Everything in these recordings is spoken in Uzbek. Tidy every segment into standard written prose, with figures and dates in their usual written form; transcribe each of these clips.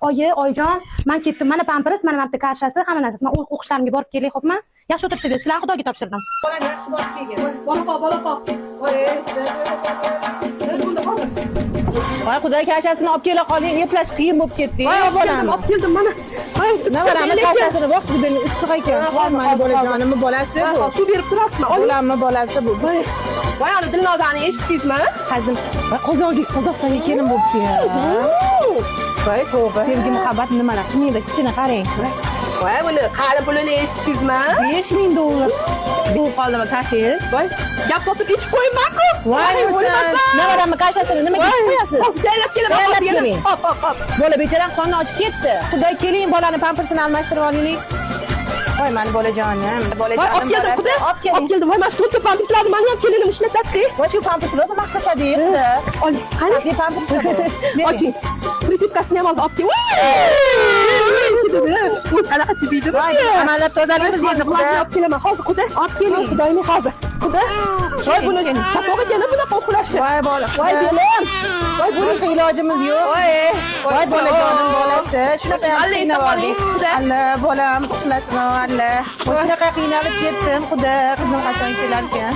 Oyi, oyijon, men ketdim. Mana pampers, mana bitta kashasi, hamma narsasi. Men o'qishlarimga borib kelay, xo'pmi? Yaxshi o'tiribdi, sizlarni Xudoga topshirdim. Bolam yaxshi borib kelgan. Bola qop. Voy, voy xudo kashasini olib kela qoling, eplash qiyin bo'lib ketdi. voy, olib keldim mana. Voy, Navarani kashasini vaqt buning issiq ekan. Mana bolajonimni bolasi bu. suv berib turasizmi? Bolamni bolasi bu. Voy, ani Dilnozani eshitdingizmi? Hazil. Va qozoqdagi kelin bo'libdi. Voy, tavba. Sevgi muhabbat nimalar qilmaydi, kichkina qarang. Voy, buni qani pulini eshitdingizmi? $5000. Bu qoldimi kashingiz? Voy, gap sotib ichib qo'ymayman-ku. Voy, navaramni kashasini nimaga ichib qo'yasiz? Hozir tayyorlab kelaman. Tayyorlab keling. Hop. Bola bechara qonni ochib ketdi. Xudo keling, bolani pampersini almashtirib olaylik. Voy, mani bolajonim. Voy, olib keldim, xudo. Olib keling. Olib keldim. Voy, mana shu to'rtta pamperslarni meni ham kelinim ishlatadi. Voy, shu pampersni o'zi maqtashadi endi. Oling, qani? Qani pampers? Oching. Prisipkasini ham hozir olib kel. Voy, qanaqa chidiydi. Voy, amallab tozalaymiz endi Xudo xudo. olib kelaman. Hozir xudo. Olib keling. Xudoyim hozir. Xudo. Voy, buni chatoq ekan bunaqa o'qulashi. Voy, bola. Voy, belim. Voy, Bunaqa ilojimiz yo'q. Voy, bolajonim bolasi. Shunaqa ham qiynaldik. Alla, bolam uxlasin, alla. Shunaqa qiynalib ketdim, xudo. Qizim qachon kelar ekan?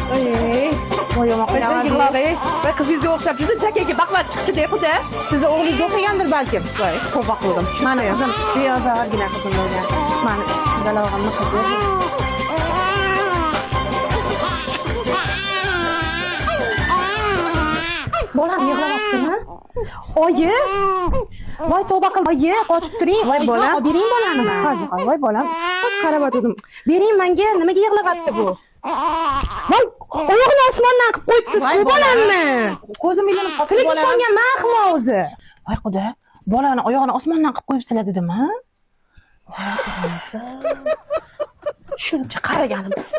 Voy, yomon qiynaldim. Voy, qizingizga o'xshab juda jakaga baquvvat chiqdi-da, xudo. Sizni o'g'lingiz o'qigandir balkim. Voy, tavba qildim. Mana qizim, beyozorgina qizim bo'lgan. Mana dalavg'imni qizi. Bolam yig'layaptimi? Oyi! Voy, tavba qil. Oyi, qochib turing. Voy, bolam. Olib bering bolani. Hozir, voy, bolam. Qarab o'tirdim. Bering menga, nimaga yig'layapti bu? Voy, oyog'ini osmondan qilib qo'yibsiz, Voy, ku bolamni. Ko'zim ilinib qoldi. Sizlarga ishongan mahmo o'zi. Voy, xudo. Bolani oyog'ini osmondan qilib qo'yibsizlar dedim, ha? Voy, xudosi. Shuncha qaraganimiz.